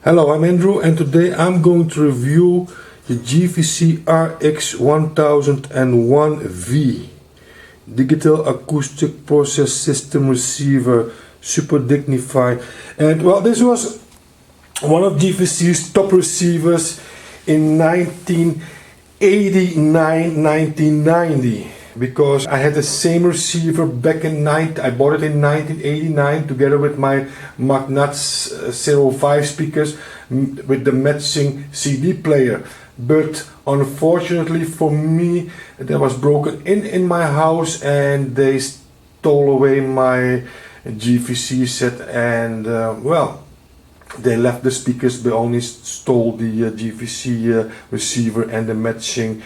Hello, I'm Andrew and today I'm going to review the JVC RX-1001v Digital Acoustic Process System Receiver, super dignified. And well, this was one of JVC's top receivers in 1989-1990, because I had the same receiver back in I bought it in 1989 together with my Magnats 05 speakers with the matching CD player. But unfortunately for me, that was broken in my house and they stole away my JVC set, and well, they left the speakers but only stole the JVC receiver and the matching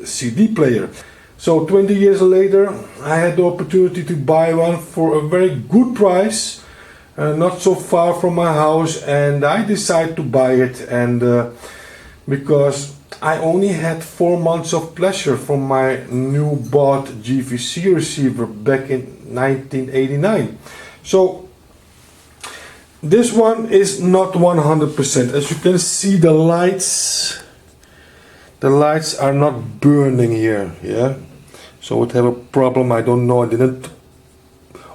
CD player. So 20 years later I had the opportunity to buy one for a very good price, not so far from my house, and I decided to buy it, and because I only had 4 months of pleasure from my new bought JVC receiver back in 1989. So this one is not 100%. As you can see, the lights are not burning here, yeah. So it have a problem, I don't know. I didn't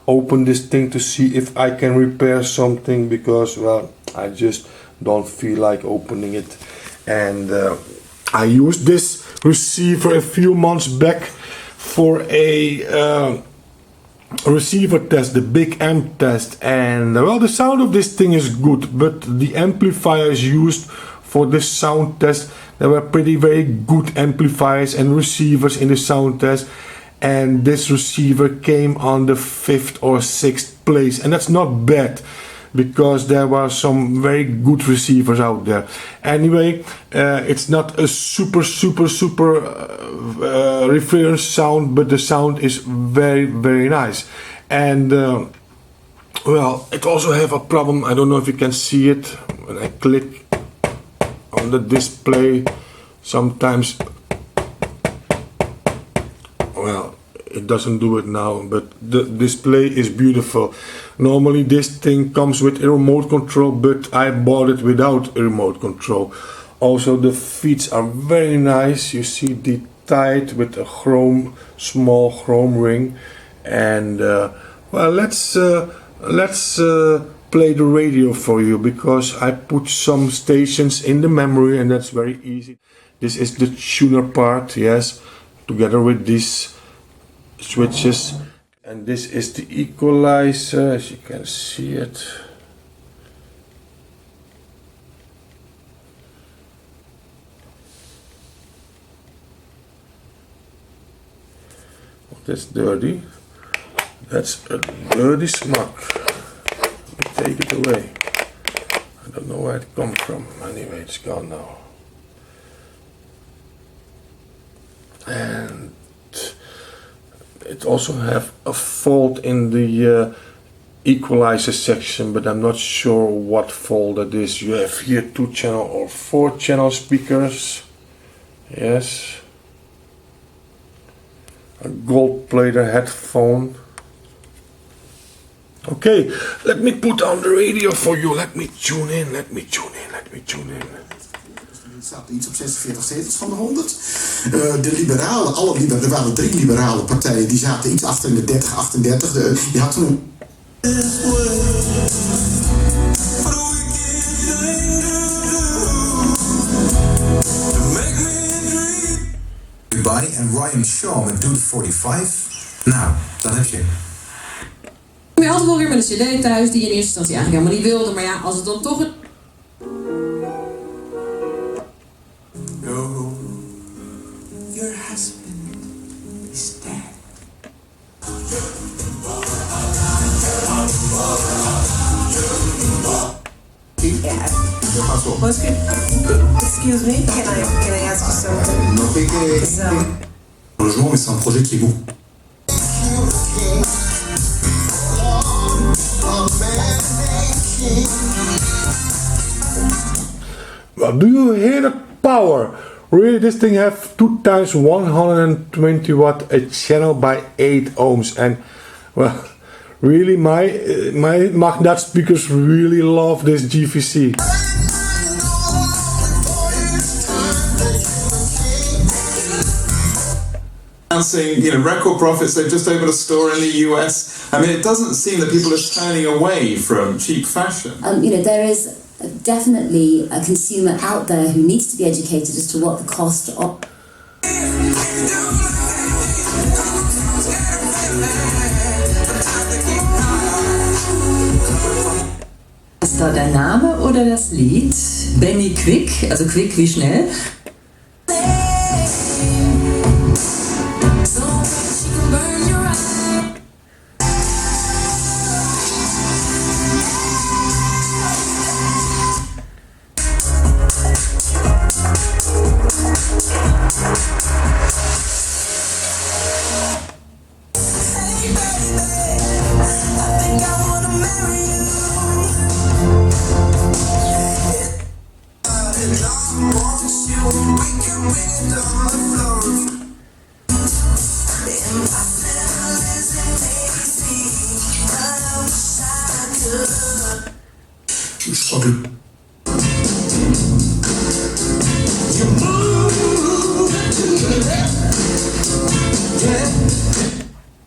open this thing to see if I can repair something, because well, I just don't feel like opening it. And I used this receiver a few months back for a receiver test, the big amp test, and well, the sound of this thing is good, but the amplifiers used for this sound test, there were very good amplifiers and receivers in the sound test, and this receiver came on the 5th or 6th place, and that's not bad because there were some very good receivers out there. Anyway, it's not a super reference sound, but the sound is very nice. And well, it also have a problem. I don't know if you can see it when I click on the display. Sometimes, well, it doesn't do it now, but the display is beautiful. Normally this thing comes with a remote control, but I bought it without a remote control. Also the feet are very nice. You see the tied with a small chrome ring. And well, let's play the radio for you, because I put some stations in the memory and that's very easy. This is the tuner part, yes, together with these switches, and this is the equalizer, as you can see it. Oh, that's dirty. That's a dirty smuck. Take it away. I don't know where it come from. Anyway, it's gone now. And it also have a fault in the equalizer section, but I'm not sure what fault that is. You have here 2 channel or 4 channel speakers. Yes. A gold plated headphone. Okay, let me put on the radio for you. Let me tune in. Er staat iets op 46 zetels van de 100. De liberalen, er waren 3 liberale partijen, die zaten iets achter in de 30, 38. Je had toen en Ryan Shaw met Do the 45. Nou, dat heb je. Je had wel weer met een cd thuis die je in eerste instantie eigenlijk helemaal niet wilde, maar ja, als het dan toch... No, your husband is dead. Yeah. Excuse me, can I ask you something? No, le joueur, mais c'est un projet qui est beau. Well, do you hear the power? Really, this thing have 2 times 120 watt, a channel by 8 ohms, and well, really my Magnat speakers really love this JVC. announcing, record profits. They've just opened a store in the US. I mean, it doesn't seem that people are turning away from cheap fashion. There is definitely a consumer out there who needs to be educated as to what the cost of... Ist da der Name oder das Lied? Benny Quick, also Quick wie schnell.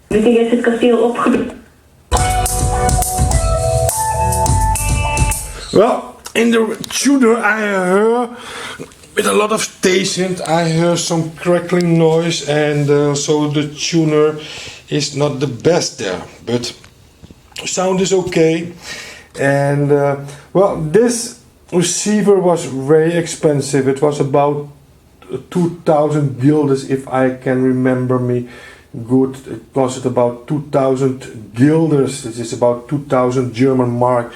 Wie heeft het kasteel opgebouwd? Well, in the tuner I heard, with a lot of stations, I heard some crackling noise, and so the tuner is not the best there, but sound is okay. And well, this receiver was very expensive. It was about 2,000 guilders, if I can remember me good. It was at about 2,000 guilders. This is about 2,000 German mark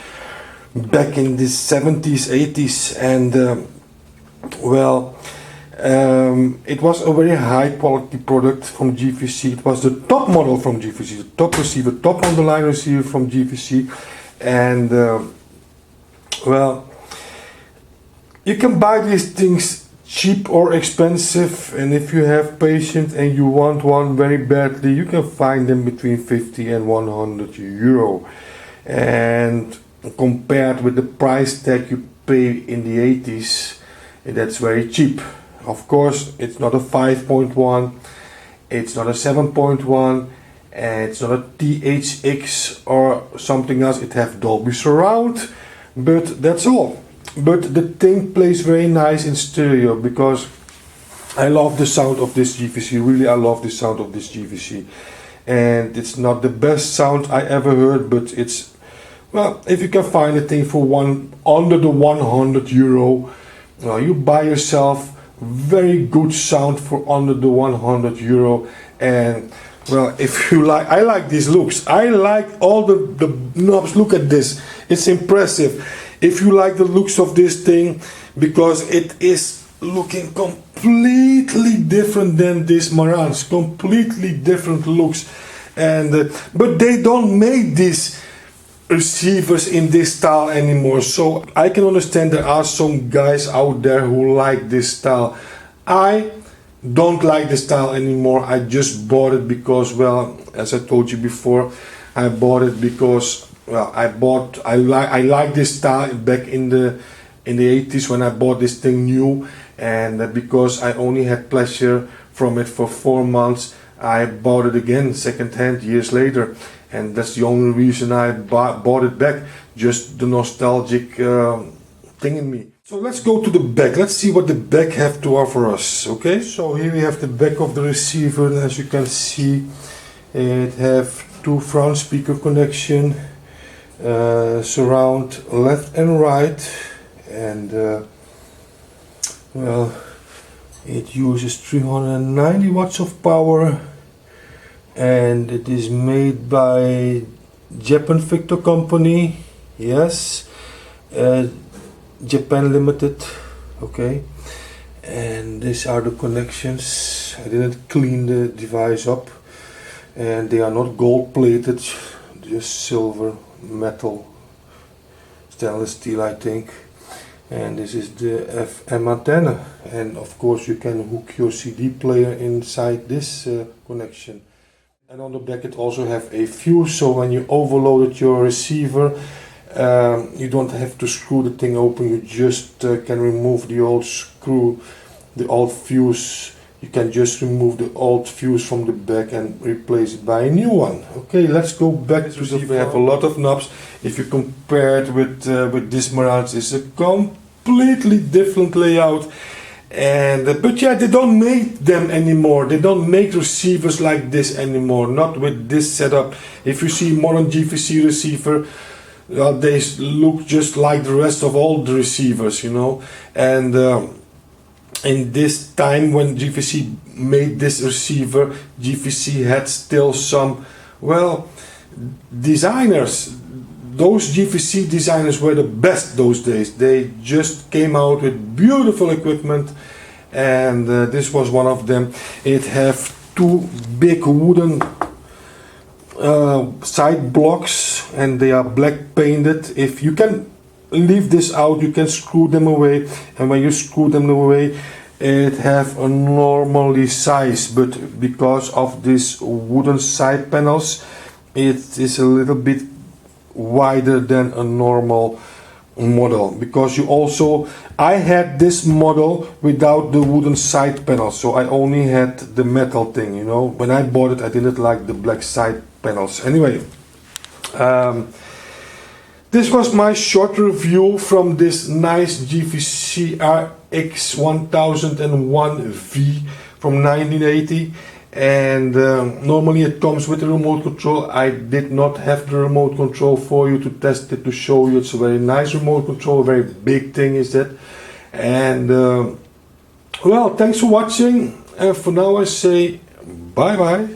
back in the 70s, 80s, and well, it was a very high quality product from JVC. It was the top model from JVC, the top receiver, top on the line receiver from JVC, and well, you can buy these things cheap or expensive, and if you have patience and you want one very badly, you can find them between 50 and 100 euro. And compared with the price tag you pay in the 80s, that's very cheap. Of course, it's not a 5.1, it's not a 7.1, and it's not a THX or something else. It has Dolby Surround, but that's all. But the thing plays very nice in stereo, because I love the sound of this JVC. Really, I love the sound of this JVC. And it's not the best sound I ever heard, but it's, well, if you can find a thing for under the 100 euro, you buy yourself very good sound for under the 100 euro. And well, if you like, I like these looks. I like all the knobs. Look at this. It's impressive. If you like the looks of this thing, because it is looking completely different than this Marantz, completely different looks, and but they don't make these receivers in this style anymore. So I can understand there are some guys out there who like this style. I don't like the style anymore. I just bought it because, well, as I told you before, I bought it because, well, I like this style back in the 80s when I bought this thing new, and because I only had pleasure from it for 4 months, I bought it again second hand years later, and that's the only reason I bought it back, just the nostalgic thing in me. So let's go to the back. Let's see what the back have to offer us. Okay, so here we have the back of the receiver, and as you can see, it have 2 front speaker connection, surround left and right, and well, it uses 390 watts of power, and it is made by Japan Victor Company. Yes, Japan Limited. Okay, and these are the connections. I didn't clean the device up, and they are not gold plated, just silver, metal, stainless steel, I think. And this is the FM antenna, and of course you can hook your CD player inside this connection. And on the back it also have a fuse, so when you overloaded your receiver, you don't have to screw the thing open. You just can remove the old screw, the old fuse you can just remove the old fuse from the back and replace it by a new one. Okay, let's go back to the we have a lot of knobs. If you compare it with this Mirage, it's a completely different layout. And but yeah, they don't make them anymore. They don't make receivers like this anymore, not with this setup. If you see modern JVC receiver, they look just like the rest of all the receivers, you know. And in this time when JVC made this receiver, JVC had still some, well, designers. Those JVC designers were the best those days. They just came out with beautiful equipment, and this was one of them. It have two big wooden side blocks, and they are black painted. If you can leave this out, you can screw them away, and when you screw them away, it have a normally size, but because of these wooden side panels, it is a little bit wider than a normal model. Because you also, I had this model without the wooden side panel, so I only had the metal thing, you know. When I bought it, I didn't like the black side panels. Anyway, this was my short review from this nice JVC RX-1001v from 1980. And normally it comes with a remote control. I did not have the remote control for you to test it, to show you. It's a very nice remote control, a very big thing is that. And well, thanks for watching, and for now I say bye bye.